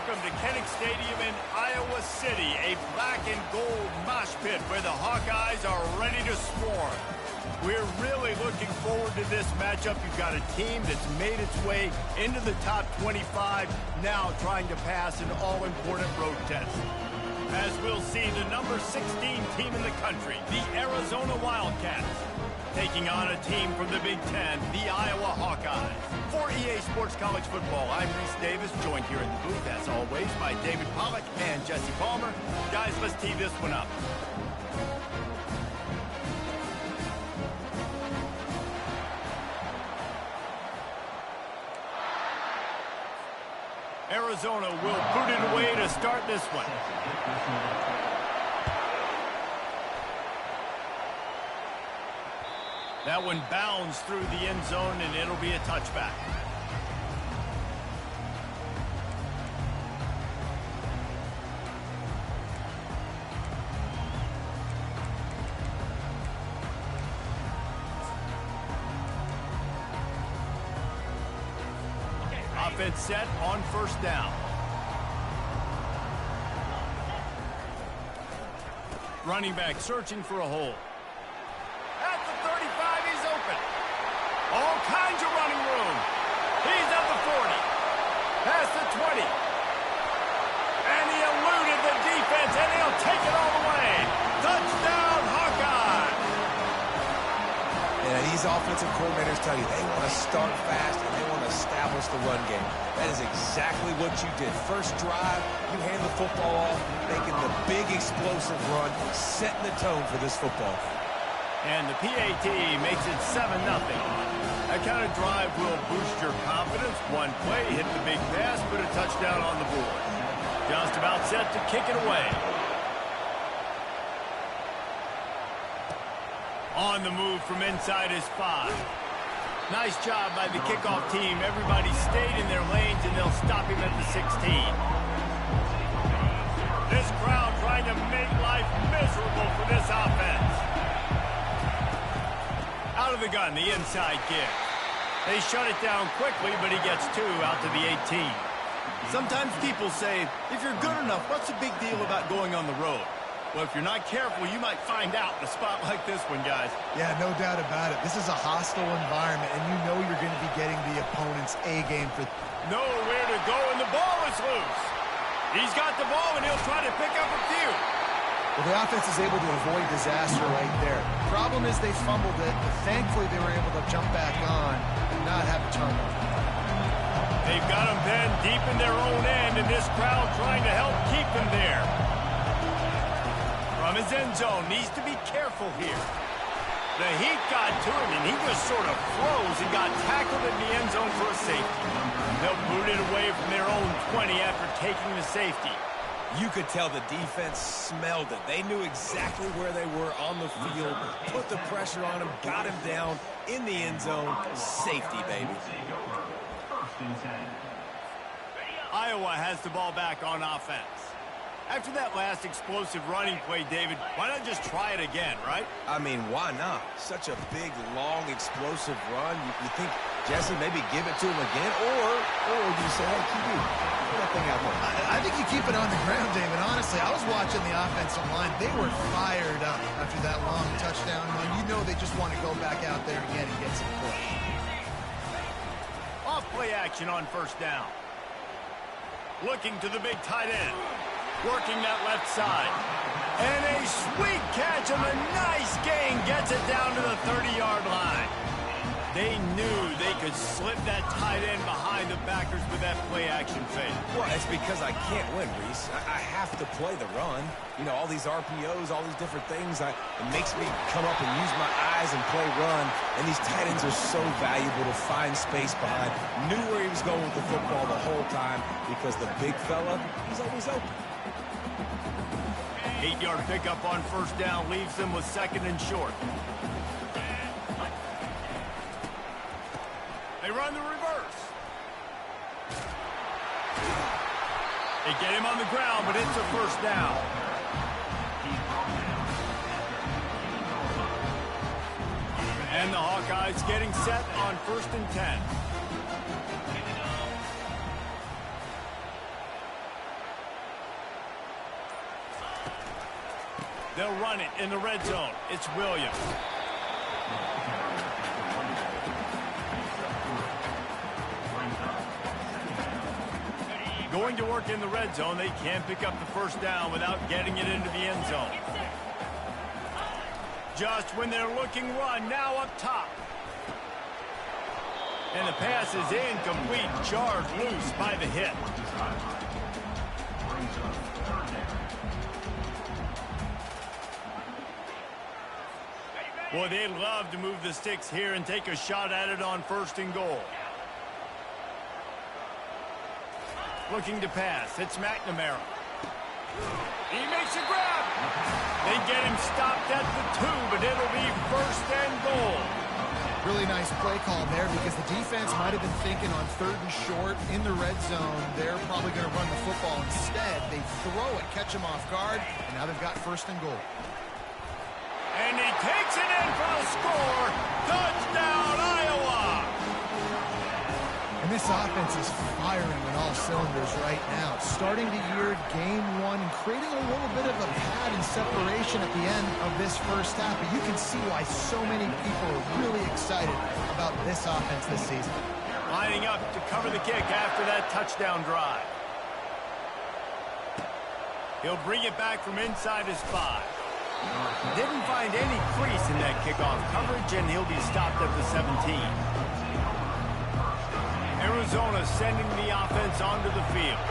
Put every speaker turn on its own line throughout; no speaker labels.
Welcome to Kinnick Stadium in Iowa City, a black and gold mosh pit where the Hawkeyes are ready to swarm. We're really looking forward to this matchup. You've got a team that's made its way into the top 25, now trying to pass an all-important road test. As we'll see, the number 16 team in the country, the Arizona Wildcats, taking on a team from the Big Ten, the Iowa Hawkeyes. For EA Sports College Football, I'm Reese Davis, joined here in the booth, as always, by David Pollack and Jesse Palmer. Guys, let's tee this one up. Arizona will boot it away to start this one. That one bounds through the end zone, and it'll be a touchback. Offense set on first down. Running back searching for a hole. At the 35, he's open. All kinds of running room. He's at the 40. Past the 20. And he eluded the defense, and he'll take it all the way. Touchdown, Hawkeye.
Yeah, these offensive coordinators tell you they want to start fast and they want to establish the run game. That is exactly what you did. First drive, you hand the football off, making the big explosive run, setting the tone for this football.
And the PAT makes it 7-0. That kind of drive will boost your confidence. One play, hit the big pass, put a touchdown on the board. Just about set to kick it away. On the move from inside his 5. Nice job by the kickoff team. Everybody stayed in their lanes, and they'll stop him at the 16. This crowd trying to make life miserable for this offense. Out of the gun, the inside kick. They shut it down quickly, but he gets 2 out to the 18. Sometimes people say, if you're good enough, what's the big deal about going on the road? Well, if you're not careful, you might find out in a spot like this one, guys.
Yeah, no doubt about it. This is a hostile environment, and you know you're going to be getting the opponent's A-game for...
Nowhere to go, and the ball is loose. He's got the ball, and he'll try to pick up a few.
Well, the offense is able to avoid disaster right there. The problem is they fumbled it, but thankfully they were able to jump back on and not have a turnover.
They've got them then deep in their own end, and this crowd trying to help keep them there. From his end zone, needs to be careful here. The heat got to him, and he just sort of froze and got tackled in the end zone for a safety. They'll boot it away from their own 20 after taking the safety.
You could tell the defense smelled it. They knew exactly where they were on the field, put the pressure on him, got him down in the end zone. Safety, baby.
Iowa has the ball back on offense. After that last explosive running play, David, why not just try it again, right?
I mean, why not? Such a big, long, explosive run. You think, Jesse, maybe give it to him again? Or do you say, hey, QB, put that thing out more?
I think you keep it on the ground, David. Honestly, I was watching the offensive line. They were fired up after that long touchdown run. You know they just want to go back out there again and get some push.
Off play action on first down. Looking to the big tight end. Working that left side. And a sweet catch and a nice gain gets it down to the 30-yard line. They knew they could slip that tight end behind the backers with that play-action fake.
Well, it's because I can't win, Reese. I have to play the run. You know, all these RPOs, all these different things, it makes me come up and use my eyes and play run. And these tight ends are so valuable to find space behind. Knew where he was going with the football the whole time because the big fella, he's always open.
8-yard pickup on first down leaves them with 2nd and short. They run the reverse. They get him on the ground, but it's a first down. And the Hawkeyes getting set on 1st and 10. They'll run it in the red zone. It's Williams. Going to work in the red zone. They can't pick up the first down without getting it into the end zone. Just when they're looking run, now up top. And the pass is incomplete, charged loose by the hit. Boy, they'd love to move the sticks here and take a shot at it on 1st and goal. Looking to pass. It's McNamara. He makes a grab. They get him stopped at the 2, but it'll be 1st and goal.
Really nice play call there because the defense might have been thinking on 3rd and short in the red zone. They're probably going to run the football. Instead, they throw it, catch him off guard, and now they've got 1st and goal.
And he takes it in for a score. Touchdown, Iowa!
And this offense is firing on all cylinders right now. It's starting the year, game 1, and creating a little bit of a pad and separation at the end of this first half. But you can see why so many people are really excited about this offense this season.
Lining up to cover the kick after that touchdown drive. He'll bring it back from inside his 5. Didn't find any crease in that kickoff coverage, and he'll be stopped at the 17. Arizona sending the offense onto the field.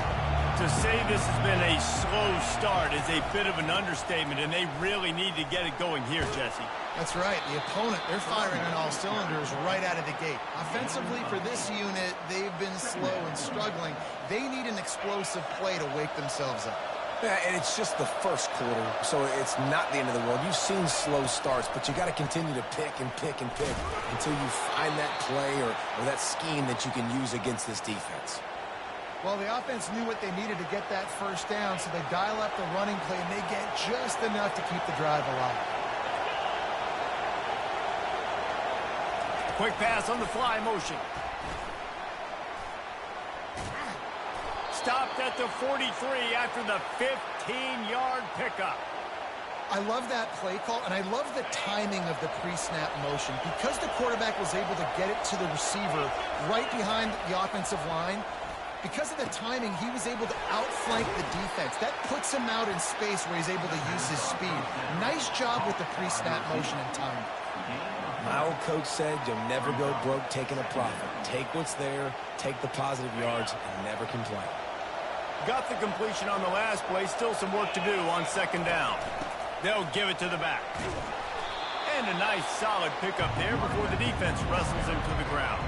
To say this has been a slow start is a bit of an understatement, and they really need to get it going here, Jesse.
That's right. The opponent, they're firing on all cylinders right out of the gate. Offensively, for this unit, they've been slow and struggling. They need an explosive play to wake themselves up.
Yeah, and it's just the first quarter, so it's not the end of the world. You've seen slow starts, but you got to continue to pick and pick and pick until you find that play or that scheme that you can use against this defense.
Well, the offense knew what they needed to get that first down, so they dial up the running play, and they get just enough to keep the drive alive.
Quick pass on the fly motion. Stopped at the 43 after the 15-yard pickup.
I love that play call, and I love the timing of the pre-snap motion. Because the quarterback was able to get it to the receiver right behind the offensive line, because of the timing, he was able to outflank the defense. That puts him out in space where he's able to use his speed. Nice job with the pre-snap motion and timing.
My old coach said you'll never go broke taking a profit. Take what's there, take the positive yards, and never complain.
Got the completion on the last play. Still some work to do on 2nd down. They'll give it to the back. And a nice solid pickup there before the defense wrestles him to the ground.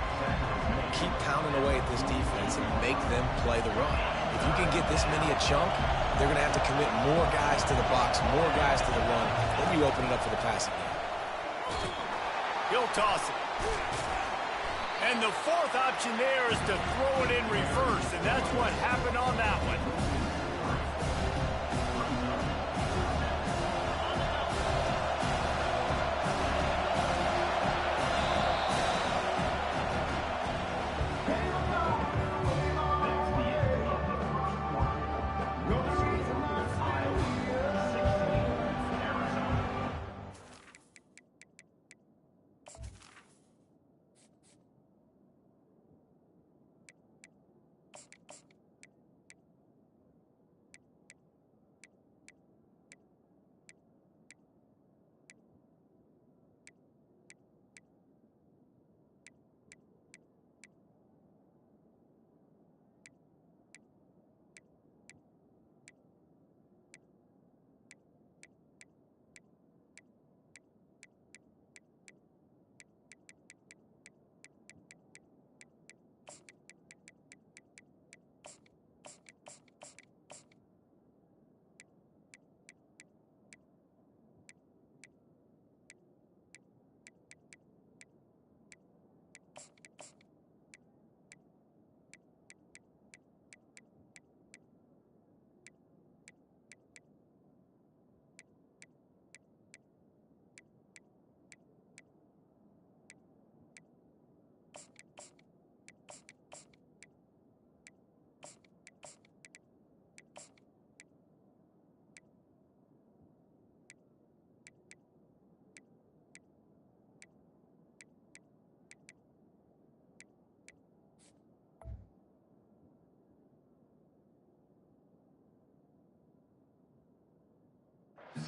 Keep pounding away at this defense and make them play the run. If you can get this many a chunk, they're going to have to commit more guys to the box, more guys to the run. Then you open it up for the passing game.
He'll toss it. And the 4th option there is to throw it in reverse, and that's what happened on that one.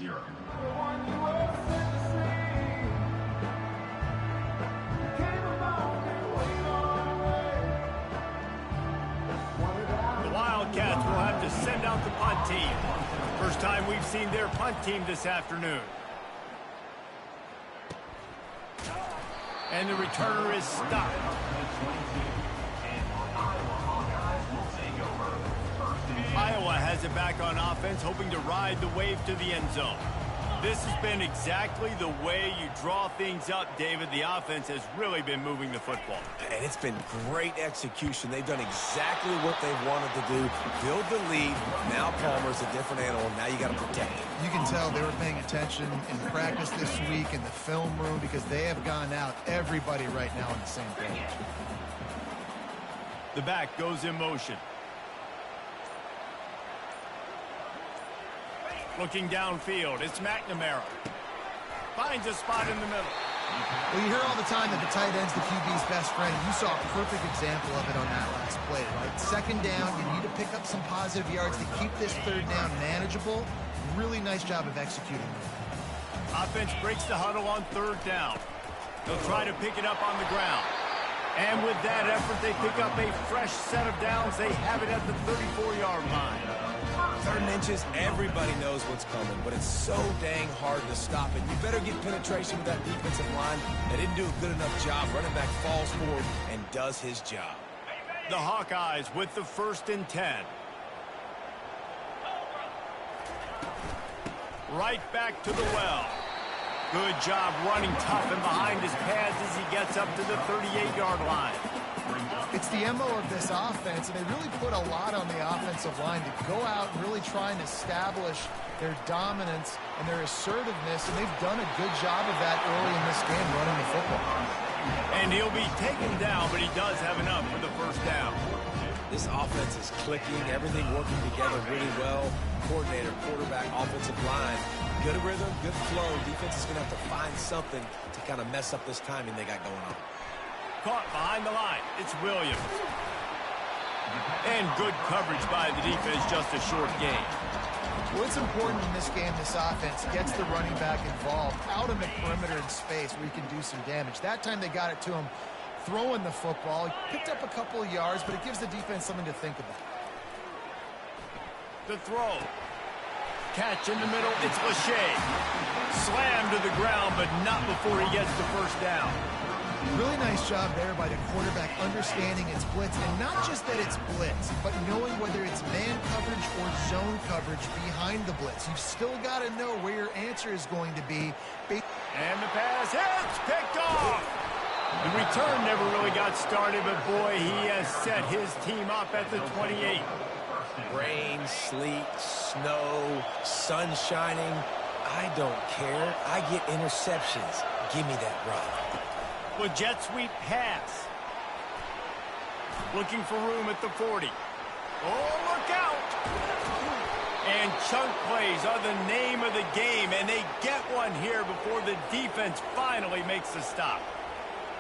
0.
The Wildcats will have to send out the punt team. First time we've seen their punt team this afternoon. And the returner is stopped. Iowa has it back on offense, hoping to ride the wave to the end zone. This has been exactly the way you draw things up, David. The offense has really been moving the football.
And it's been great execution. They've done exactly what they've wanted to do. Build the lead. Now Palmer's a different animal. Now you got to protect it.
You can tell they were paying attention in practice this week in the film room because they have gone out, everybody right now on the same page.
The back goes in motion. Looking downfield, it's McNamara. Finds a spot in the middle.
Well, you hear all the time that the tight end's the QB's best friend. You saw a perfect example of it on that last play, right? Second down, you need to pick up some positive yards to keep this third down manageable. Really nice job of executing that.
Offense breaks the huddle on third down. They'll try to pick it up on the ground. And with that effort, they pick up a fresh set of downs. They have it at the 34-yard line.
3rd and inches, everybody knows what's coming, but it's so dang hard to stop it. You better get penetration with that defensive line. They didn't do a good enough job. Running back falls forward and does his job.
The Hawkeyes with the 1st and 10. Right back to the well. Good job running tough and behind his pads as he gets up to the 38-yard line.
It's the MO of this offense, and they really put a lot on the offensive line to go out and really try and establish their dominance and their assertiveness, and they've done a good job of that early in this game running the football.
And he'll be taken down, but he does have enough for the 1st down.
This offense is clicking, everything working together really well. Coordinator, quarterback, offensive line, good rhythm, good flow. Defense is going to have to find something to kind of mess up this timing they got going on.
Caught behind the line. It's Williams. And good coverage by the defense, just a short gain.
Well, it's important in this game, this offense gets the running back involved out in the perimeter in space where he can do some damage. That time they got it to him throwing the football. He picked up a couple of yards, but it gives the defense something to think about.
The throw. Catch in the middle. It's Lachey. Slammed to the ground, but not before he gets the 1st down.
Really nice job there by the quarterback understanding it's blitz, and not just that it's blitz, but knowing whether it's man coverage or zone coverage behind the blitz. You've still got to know where your answer is going to be.
And the pass hits, picked off. The return never really got started, but boy, he has set his team up at the 28.
Rain, sleet, snow, sun shining. I don't care. I get interceptions. Give me that rock.
With jet sweep pass. Looking for room at the 40. Oh, look out! And chunk plays are the name of the game, and they get one here before the defense finally makes the stop.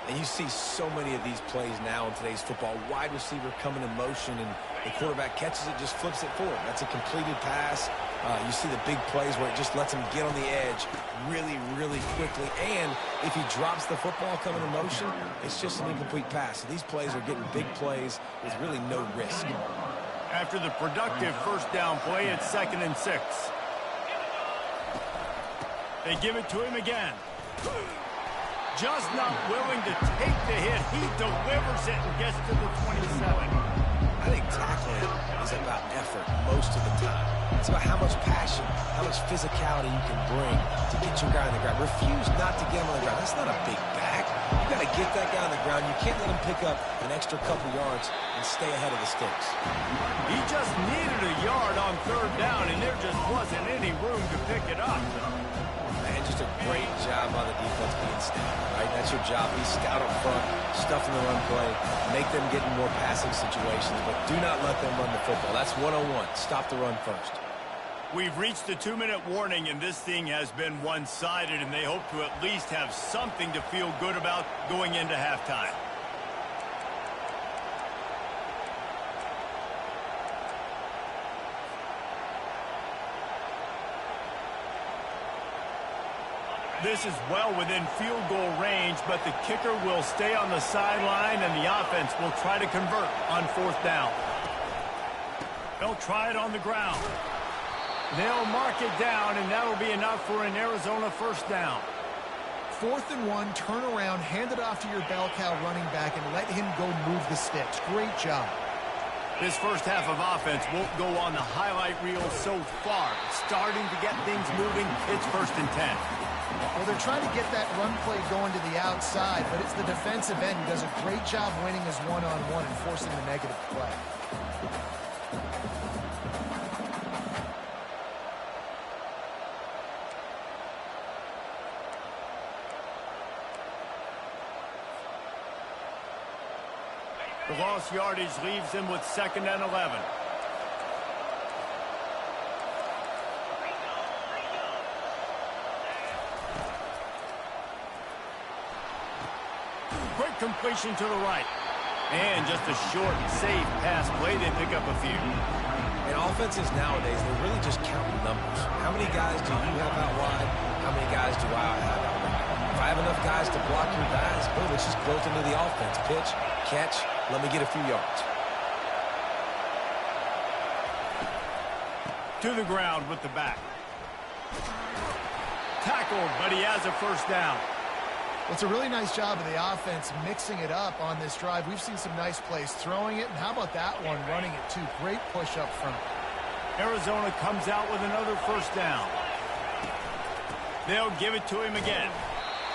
And you see so many of these plays now in today's football. Wide receiver coming in motion, and the quarterback catches it, just flips it forward. That's a completed pass. You see the big plays where it just lets him get on the edge really, really quickly. And if he drops the football coming in motion, it's just an incomplete pass. So these plays are getting big plays with really no risk.
After the productive 1st down play, it's 2nd and 6. They give it to him again. Just not willing to take the hit. He delivers it and gets to the 27.
I think tackling is about effort most of the time. It's about how much passion, how much physicality you can bring to get your guy on the ground. Refuse not to get him on the ground. That's not a big back. You got to get that guy on the ground. You can't let him pick up an extra couple yards and stay ahead of the sticks.
He just needed a yard on 3rd down, and there just wasn't any room to pick it up.
Man, just a great job on the defense being stout, right? That's your job. Be stout up front, stuff in the run play, make them get in more passing situations, but do not let them run the football. That's 101. Stop the run first.
We've reached the 2-minute warning, and this thing has been one-sided, and they hope to at least have something to feel good about going into halftime. This is well within field goal range, but the kicker will stay on the sideline, and the offense will try to convert on 4th down. They'll try it on the ground. They'll mark it down, and that'll be enough for an Arizona 1st down.
4th and 1, turn around, hand it off to your bell cow running back, and let him go move the sticks. Great job.
This first half of offense won't go on the highlight reel so far. Starting to get things moving, it's 1st and 10.
Well, they're trying to get that run play going to the outside, but it's the defensive end who does a great job winning his one-on-one and forcing the negative play.
The lost yardage leaves him with 2nd and 11. Quick completion to the right. And just a short, safe pass play. They pick up a few.
And offenses nowadays, they're really just counting numbers. How many guys do you have out wide? How many guys do I have out wide? If I have enough guys to block your guys, boom, it's just built into the offense. Pitch, catch, let me get a few yards.
To the ground with the back. Tackled, but he has a 1st down.
It's a really nice job of the offense mixing it up on this drive. We've seen some nice plays throwing it, and how about that one running it too? Great push up front.
Arizona comes out with another 1st down. They'll give it to him again.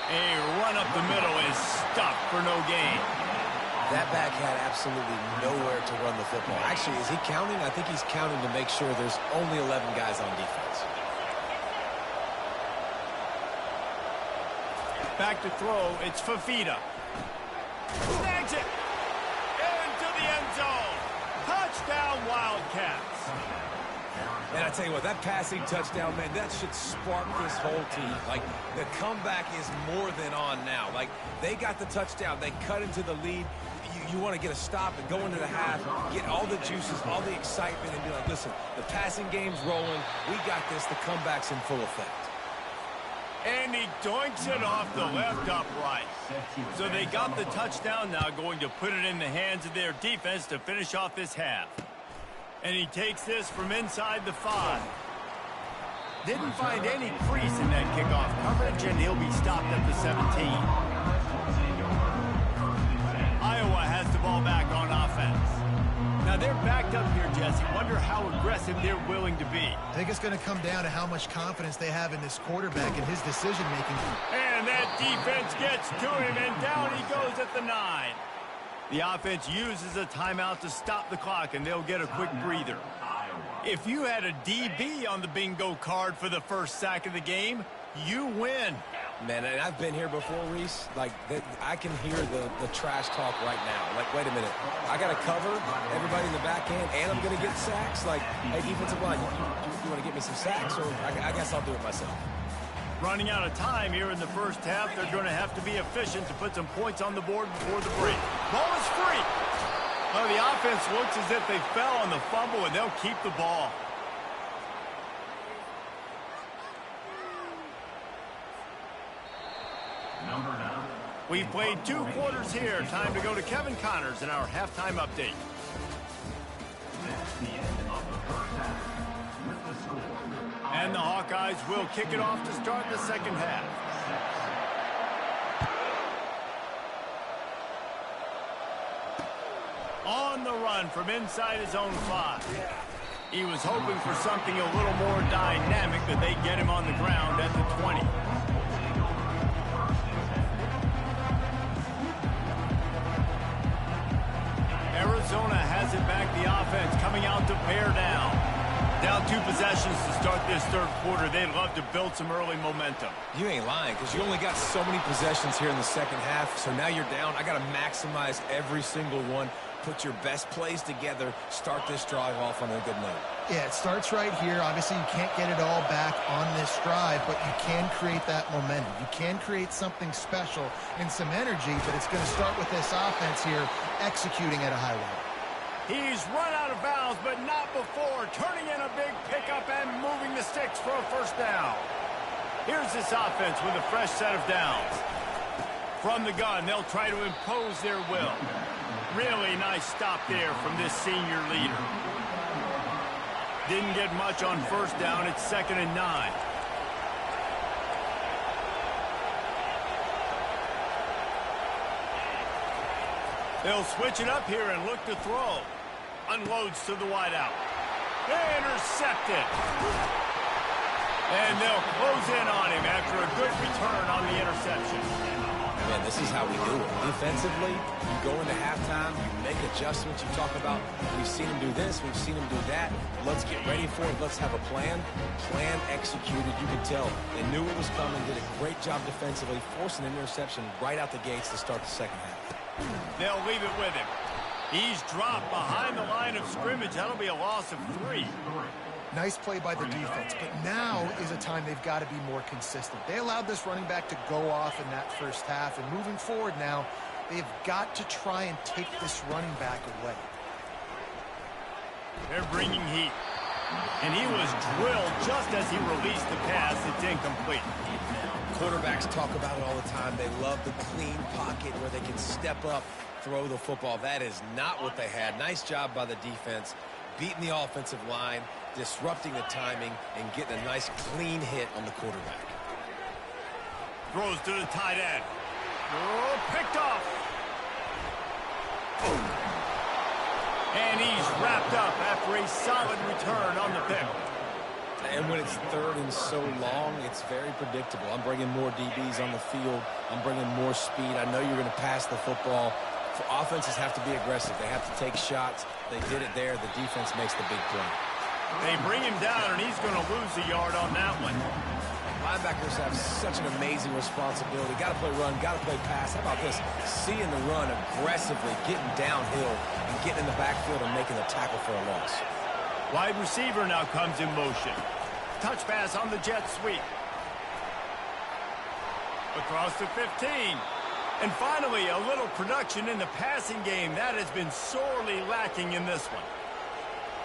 A run up the middle is stuffed for no gain.
That back had absolutely nowhere to run the football. Actually, is he counting? I think he's counting to make sure there's only 11 guys on defense.
Back to throw, it's Fafita. Snags it! Into the end zone. Touchdown, Wildcats.
And I tell you what, that passing touchdown, man, that should spark this whole team. Like, the comeback is more than on now. Like, they got the touchdown. They cut into the lead. You want to get a stop and go into the half, get all the juices, all the excitement, and be like, listen, the passing game's rolling. We got this. The comeback's in full effect.
And he doinks it off the left upright. So they got the touchdown, now going to put it in the hands of their defense to finish off this half. And he takes this from inside the 5. Didn't find any crease in that kickoff coverage, and he'll be stopped at the 17. Iowa has the ball back on offense. Now they're backed up here, Jesse. Wonder how aggressive they're willing to be.
I think it's going to come down to how much confidence they have in this quarterback and his decision-making.
And that defense gets to him, and down he goes at the 9. The offense uses a timeout to stop the clock, and they'll get a quick breather. If you had a DB on the bingo card for the first sack of the game, you win.
Man, and I've been here before, Reese. Like, I can hear the trash talk right now. Like, wait a minute. I got to cover everybody in the back end, and I'm going to get sacks? Like, hey, defensive line, you want to get me some sacks? Or I guess I'll do it myself.
Running out of time here in the first half. They're going to have to be efficient to put some points on the board before the break. Ball is free. Well, the offense looks as if they fell on the fumble, and they'll keep the ball. We've played 2 quarters here. Time to go to Kevin Connors in our halftime update. And the Hawkeyes will kick it off to start the second half. On the run from inside his own 5. He was hoping for something a little more dynamic, but they get him on the ground at the 20. Arizona has it back, the offense coming out to bear down. Down 2 possessions to start this third quarter. They'd love to build some early momentum.
You ain't lying, because you only got so many possessions here in the second half, so now you're down. I got to maximize every single one. Put your best plays together. Start this drive off on a good note.
Yeah, it starts right here. Obviously, you can't get it all back on this drive, but you can create that momentum. You can create something special and some energy, but it's going to start with this offense here executing at a high level.
He's run out of bounds, but not before. Turning in a big pickup and moving the sticks for a first down. Here's this offense with a fresh set of downs. From the gun, they'll try to impose their will. Really nice stop there from this senior leader. Didn't get much on first down. It's 2nd and 9. They'll switch it up here and look to throw. Unloads to the wideout. Intercepted. And they'll close in on him after a good return on the interception.
Man, this is how we do it. Defensively, you go into halftime, you make adjustments. You talk about, we've seen him do this, we've seen him do that. Let's get ready for it. Let's have a plan. Plan executed. You could tell they knew it was coming, did a great job defensively, forcing an interception right out the gates to start the second half.
They'll leave it with him. He's dropped behind the line of scrimmage. That'll be a loss of 3.
Nice play by the defense, but now is a time they've got to be more consistent. They allowed this running back to go off in that first half, and moving forward now, they've got to try and take this running back away.
They're bringing heat. And he was drilled just as he released the pass. It's incomplete.
Quarterbacks talk about it all the time. They love the clean pocket where they can step up, throw the football. That is not what they had. Nice job by the defense, beating the offensive line, disrupting the timing, and getting a nice clean hit on the quarterback.
Throws to the tight end. Oh, picked off. And he's wrapped up after a solid return on the pick.
And when it's third and so long, it's very predictable. I'm bringing more DBs on the field. I'm bringing more speed. I know you're going to pass the football. Offenses have to be aggressive. They have to take shots. They did it there. The defense makes the big play.
They bring him down, and he's going to lose a yard on that one.
Linebackers have such an amazing responsibility. Got to play run, got to play pass. How about this? Seeing the run aggressively, getting downhill, and getting in the backfield and making a tackle for a loss.
Wide receiver now comes in motion. Touch pass on the jet sweep. Across to 15. And finally, a little production in the passing game. That has been sorely lacking in this one.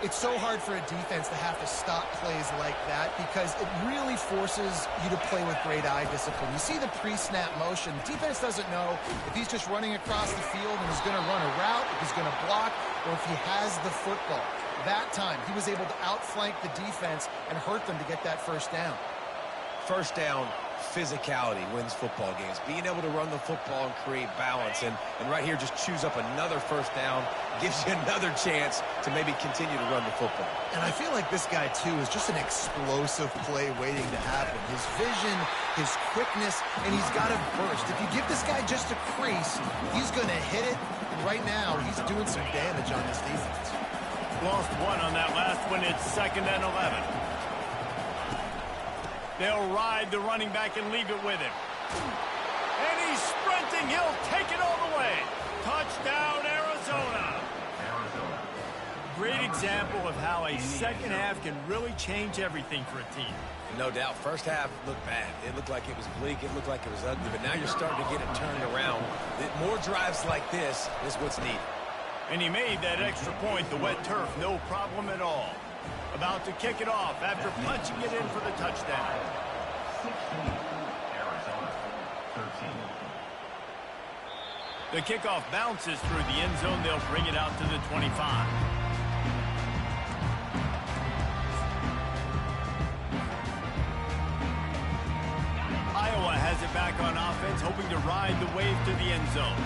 It's so hard for a defense to have to stop plays like that because it really forces you to play with great eye discipline. You see the pre-snap motion. The defense doesn't know if he's just running across the field and he's going to run a route, if he's going to block, or if he has the football. That time, he was able to outflank the defense and hurt them to get that first down.
First down, physicality wins football games. Being able to run the football and create balance. And right here, just choose up another first down, gives you another chance to maybe continue to run the football.
And I feel like this guy, too, is just an explosive play waiting to happen. His vision, his quickness, and he's got a burst. If you give this guy just a crease, he's going to hit it. And right now, he's doing some damage on this defense.
Lost one on that last one. It's 2nd and 11. They'll ride the running back and leave it with him. And he's sprinting. He'll take it all the way. Touchdown, Arizona. Great example of how a second half can really change everything for a team.
No doubt. First half looked bad. It looked like it was bleak. It looked like it was ugly. But now you're starting to get it turned around. More drives like this is what's needed.
And he made that extra point, the wet turf, no problem at all. About to kick it off after punching it in for the touchdown.
16, Arizona, 13.
The kickoff bounces through the end zone. They'll bring it out to the 25. Iowa has it back on offense, hoping to ride the wave to the end zone.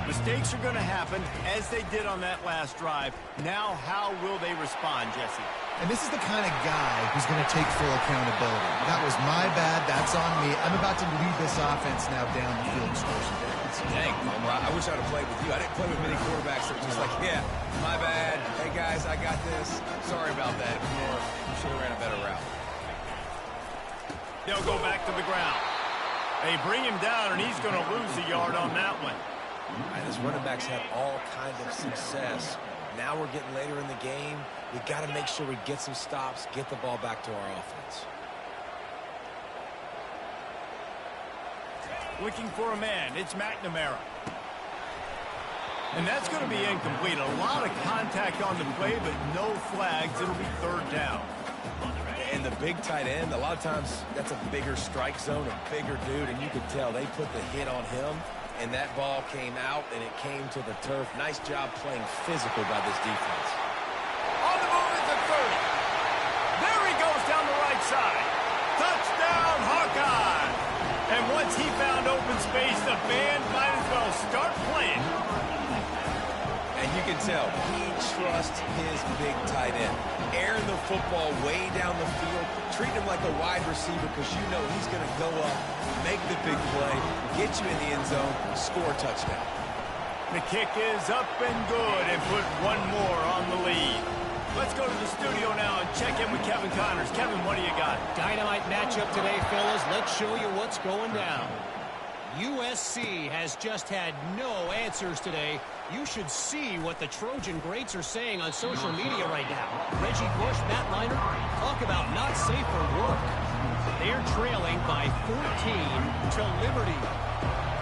Mistakes are going to happen, as they did on that last drive. Now, how will they respond, Jesse?
And this is the kind of guy who's going to take full accountability. That was my bad. That's on me. I'm about to lead this offense now down the field and score some points.
Dang, I wish I would have played with you. I didn't play with many quarterbacks that were just like, yeah, my bad. Hey, guys, I got this. Sorry about that. You should have ran a better route.
They'll go back to the ground. They bring him down, and he's going to lose a yard on that one.
And his running backs had all kinds of success. Now we're getting later in the game. We've got to make sure we get some stops, get the ball back to our offense.
Looking for a man. It's McNamara. And that's going to be incomplete. A lot of contact on the play, but no flags. It'll be 3rd down.
And the big tight end, a lot of times that's a bigger strike zone, a bigger dude, and you could tell they put the hit on him, and that ball came out, and it came to the turf. Nice job playing physical by this defense.
On the move at the 30. There he goes down the right side. Touchdown, Hawkeye! And once he found open space, the band might as well start playing.
And you can tell he trusts his big tight end. Airing the football way down the field, treat him like a wide receiver because you know he's going to go up, make the big play, get you in the end zone, score a touchdown.
The kick is up and good and put one more on the lead. Let's go to the studio now and check in with Kevin Connors. Kevin, what do you got?
Dynamite matchup today, fellas. Let's show you what's going down. USC has just had no answers today. You should see what the Trojan greats are saying on social media right now. Reggie Bush, Matt Leinart, talk about not safe for work. They're trailing by 14 to Liberty.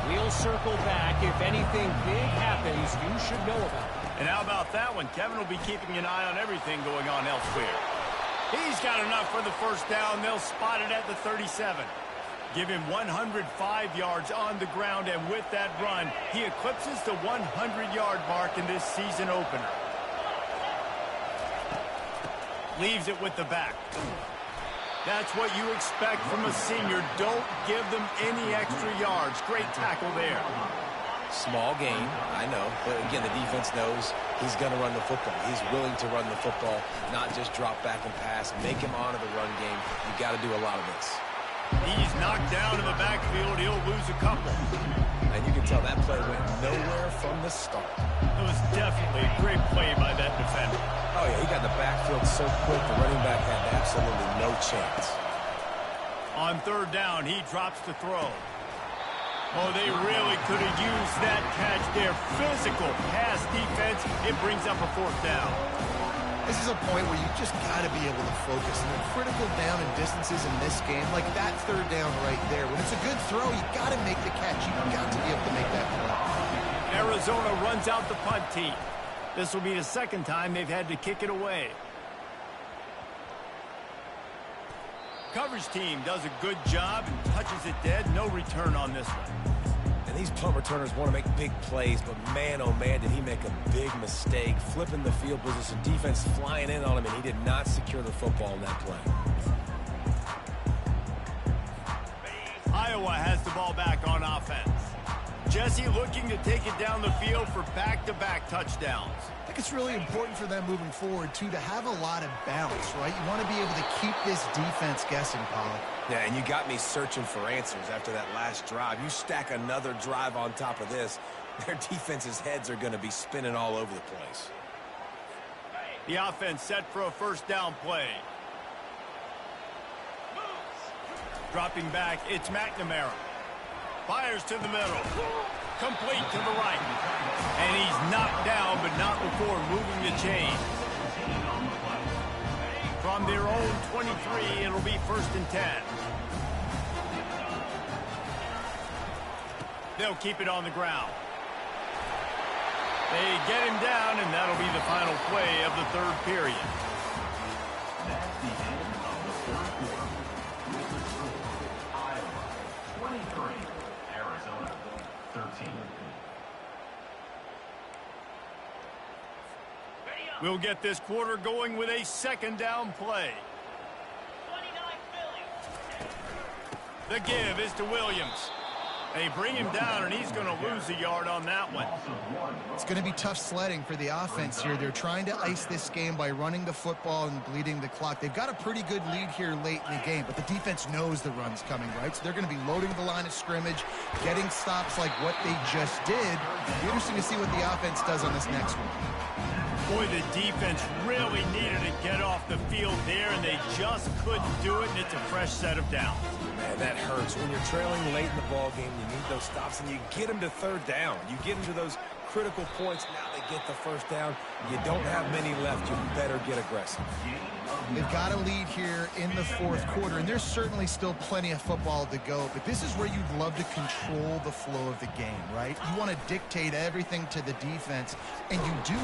We'll circle back. If anything big happens, you should know about it.
And how about that one? Kevin will be keeping an eye on everything going on elsewhere. He's got enough for the first down. They'll spot it at the 37. Give him 105 yards on the ground, and with that run, he eclipses the 100-yard mark in this season opener. Leaves it with the back. That's what you expect from a senior. Don't give them any extra yards. Great tackle there.
Small gain, I know, but again, the defense knows he's going to run the football. He's willing to run the football, not just drop back and pass, make him honor the run game. You got to do a lot of this.
He's knocked down in the backfield. He'll lose a couple.
And you can tell that play went nowhere from the start.
It was definitely a great play by that defender.
Oh, yeah, he got the backfield so quick, the running back had absolutely no chance.
On third down, he drops to throw. Oh, they really could have used that catch there. Physical pass defense. It brings up a fourth down.
This is a point where you just got to be able to focus. And the critical down and distances in this game, like that third down right there. When it's a good throw, you got to make the catch. You've got to be able to make that play.
Arizona runs out the punt team. This will be the second time they've had to kick it away. Coverage team does a good job and touches it dead. No return on this one.
And these punt returners want to make big plays, but man, oh man, did he make a big mistake. Flipping the field position, defense flying in on him, and he did not secure the football in that play.
Iowa has the ball back on offense. Jesse looking to take it down the field for back-to-back touchdowns.
I think it's really important for them moving forward, too, to have a lot of balance, right? You want to be able to keep this defense guessing, Pollock.
Yeah, and you got me searching for answers after that last drive. You stack another drive on top of this, their defense's heads are going to be spinning all over the place.
The offense set for a first down play. Dropping back, it's McNamara. Fires to the middle. Complete to the right. And he's knocked down, but not before moving the chain. From their own 23, it'll be 1st and 10. They'll keep it on the ground. They get him down, and that'll be the final play of the third period.
That's the end of the third quarter. Iowa 23, Arizona 13.
We'll get this quarter going with a second down play. The give is to Williams. They bring him down, and he's going to lose a yard on that one.
It's going to be tough sledding for the offense here. They're trying to ice this game by running the football and bleeding the clock. They've got a pretty good lead here late in the game, but the defense knows the run's coming, right? So they're going to be loading the line of scrimmage, getting stops like what they just did. It'll be interesting to see what the offense does on this next one.
Boy, the defense really needed to get off the field there, and they just couldn't do it, and it's a fresh set of downs.
Man, that hurts. When you're trailing late in the ball game, you need those stops, and you get them to third down. You get them to those critical points. Now they get the first down. You don't have many left. You better get aggressive.
They've got a lead here in the fourth quarter, and there's certainly still plenty of football to go, but this is where you'd love to control the flow of the game, right? You want to dictate everything to the defense, and you do.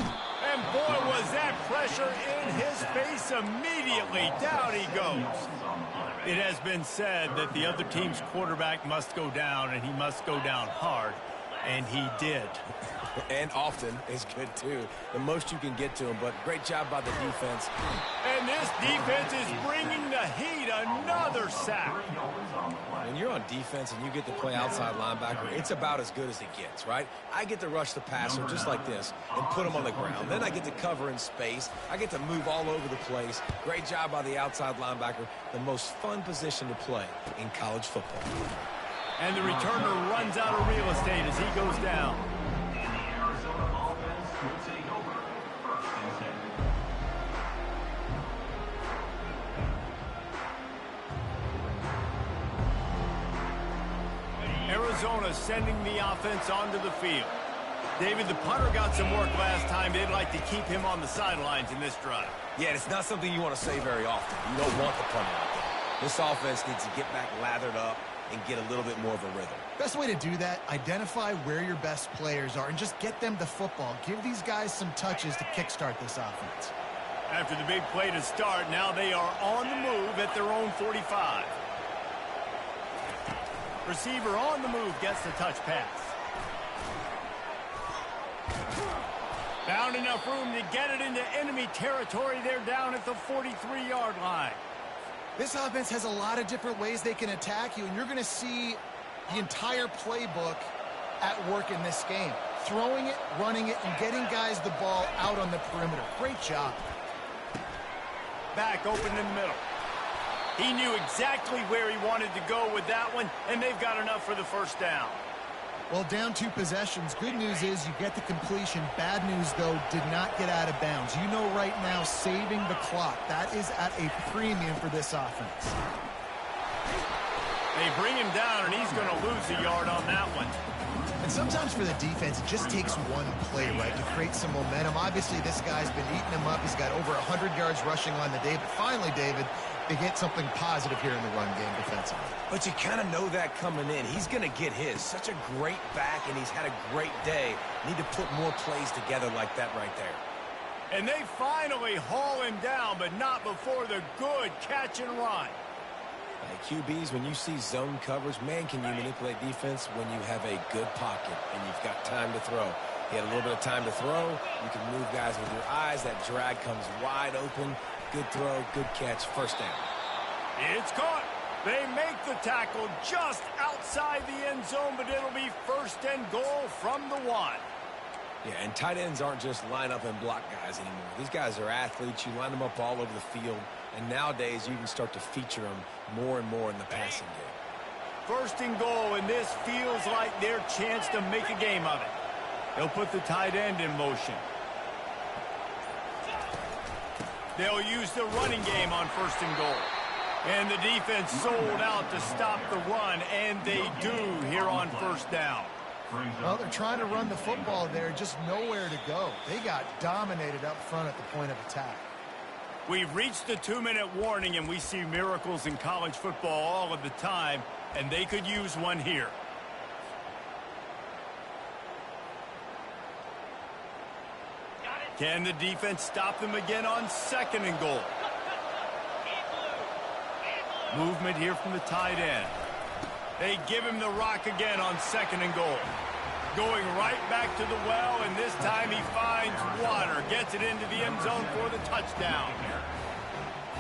And boy, was that pressure in his face immediately. Down he goes. It has been said that the other team's quarterback must go down, and he must go down hard. And he did.
And often is good, too. The most you can get to him, but great job by the defense.
And this defense is bringing the heat. Another sack.
When you're on defense and you get to play outside linebacker, it's about as good as it gets, right? I get to rush the passer just like this and put him on the ground. Then I get to cover in space. I get to move all over the place. Great job by the outside linebacker. The most fun position to play in college football.
And the returner runs out of real estate as he goes down. Arizona sending the offense onto the field. David, the punter got some work last time. They'd like to keep him on the sidelines in this drive.
Yeah, it's not something you want to say very often. You don't want the punter out there. This offense needs to get back lathered up and get a little bit more of a rhythm.
Best way to do that, identify where your best players are and just get them the football. Give these guys some touches to kickstart this offense.
After the big play to start, now they are on the move at their own 45. Receiver on the move gets the touch pass. Found enough room to get it into enemy territory. They're down at the 43-yard line.
This offense has a lot of different ways they can attack you, and you're going to see the entire playbook at work in this game. Throwing it, running it, and getting guys the ball out on the perimeter. Great job.
Back open in the middle. He knew exactly where he wanted to go with that one, and they've got enough for the first down.
Well, down 2 possessions. Good news is you get the completion. Bad news, though, did not get out of bounds. You know right now, saving the clock. That is at a premium for this offense.
They bring him down, and he's going to lose a yard on that one.
And sometimes for the defense, it just takes one play, right, to create some momentum. Obviously, this guy's been eating him up. He's got over 100 yards rushing on the day. But finally, David, they get something positive here in the run game defensively.
But you kind of know that coming in. He's going to get his. Such a great back, and he's had a great day. Need to put more plays together like that right there.
And they finally haul him down, but not before the good catch and run.
Hey, QBs, when you see zone coverage, man, can you manipulate defense when you have a good pocket and you've got time to throw. He had a little bit of time to throw. You can move guys with your eyes. That drag comes wide open. Good throw, good catch, first down.
It's caught. They make the tackle just outside the end zone, but it'll be first and goal from the 1.
Yeah, and tight ends aren't just line up and block guys anymore. These guys are athletes. You line them up all over the field, and nowadays you can start to feature them more and more in the passing game.
First and goal, and this feels like their chance to make a game of it. They'll put the tight end in motion. They'll use the running game on first and goal. And the defense sold out to stop the run, and they do here on first down.
Well, they're trying to run the football there, just nowhere to go. They got dominated up front at the point of attack.
We've reached the 2-minute warning, and we see miracles in college football all of the time, and they could use one here. Can the defense stop them again on second and goal? Movement here from the tight end. They give him the rock again on second and goal. Going right back to the well, and this time he finds water. Gets it into the end zone for the touchdown.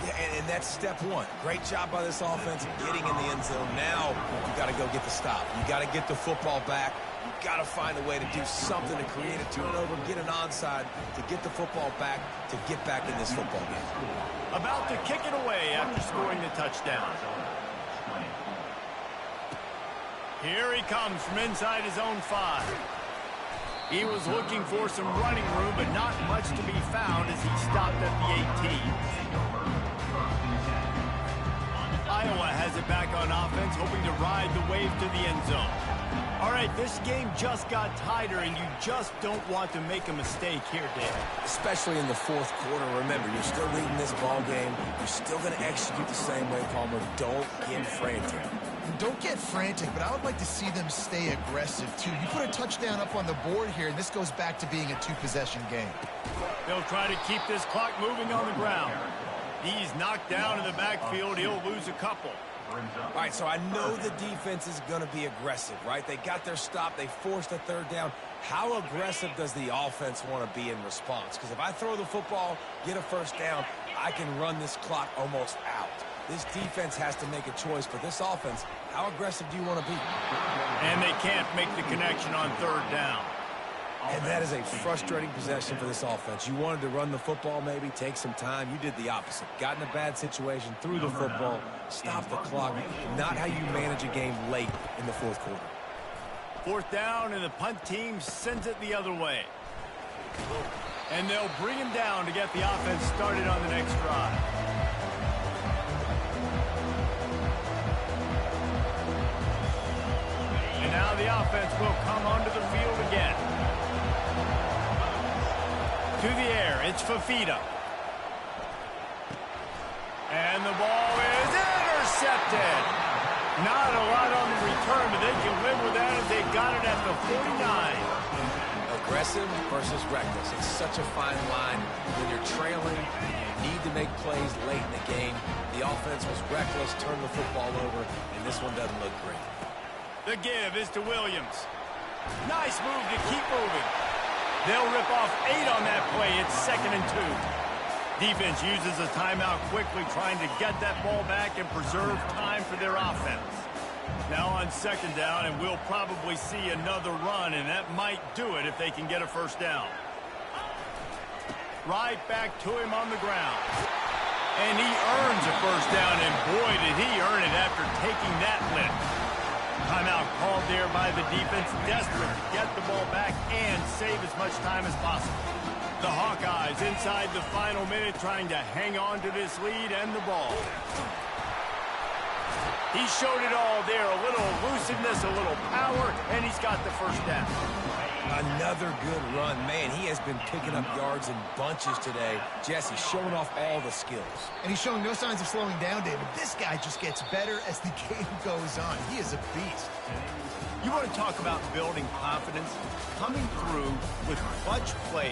Yeah, and that's step 1. Great job by this offense getting in the end zone. Now you got to go get the stop. You got to get the football back. You got to find a way to do something to create a turnover, get an onside, to get the football back, to get back in this football game.
About to kick it away after scoring the touchdown. Here he comes from inside his own 5. He was looking for some running room, but not much to be found as he stopped at the 18. Iowa has it back on offense, hoping to ride the wave to the end zone. All right, this game just got tighter, and you just don't want to make a mistake here, David.
Especially in the fourth quarter. Remember, you're still leading this ball game. You're still going to execute the same way, Palmer. Don't get frantic.
Don't get frantic, but I would like to see them stay aggressive, too. You put a touchdown up on the board here, and this goes back to being a two-possession game.
They'll try to keep this clock moving on the ground. He's knocked down in the backfield. He'll lose a couple.
All right, so I know the defense is going to be aggressive, right? They got their stop. They forced a third down. How aggressive does the offense want to be in response? Because if I throw the football, get a first down, I can run this clock almost out. This defense has to make a choice, but this offense, how aggressive do you want to be?
And they can't make the connection on third down.
And that is a frustrating possession for this offense. You wanted to run the football, maybe take some time. You did the opposite. Got in a bad situation, threw the football, stopped the clock. Not how you manage a game late in the fourth quarter.
Fourth down, and the punt team sends it the other way. And they'll bring him down to get the offense started on the next drive. And now the offense will come onto the field again. To the air, it's Fafita. And the ball is intercepted. Not a lot on the return, but they can live with that as they got it at the 49.
Aggressive versus reckless. It's such a fine line. When you're trailing, you need to make plays late in the game. The offense was reckless, turned the football over, and this one doesn't look great.
The give is to Williams. Nice move to keep moving. They'll rip off 8 on that play. It's 2nd and 2. Defense uses a timeout quickly, trying to get that ball back and preserve time for their offense. Now on 2nd down, and we'll probably see another run, and that might do it if they can get a first down. Right back to him on the ground. And he earns a first down, and boy, did he earn it after taking that lift. Timeout called there by the defense, desperate to get the ball back and save as much time as possible. The Hawkeyes inside the final minute trying to hang on to this lead and the ball. He showed it all there, a little elusiveness, a little power, and he's got the first down.
Another good run. Man, he has been picking up yards in bunches today. Jesse showing off all the skills.
And he's showing no signs of slowing down, David. This guy just gets better as the game goes on. He is a beast.
You want to talk about building confidence? Coming through with clutch plays,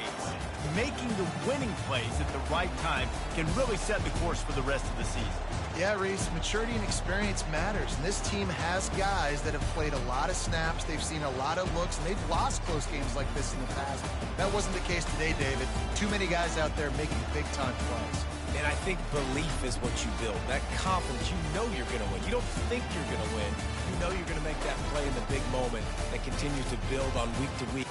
making the winning plays at the right time can really set the course for the rest of the season.
Yeah, Reese, maturity and experience matters. And this team has guys that have played a lot of snaps. They've seen a lot of looks, and they've lost close games like this in the past. That wasn't the case today, David. Too many guys out there making big-time plays.
And I think belief is what you build. That confidence, you know you're going to win. You don't think you're going to win. You know you're going to make that play in the big moment that continues to build on week to week.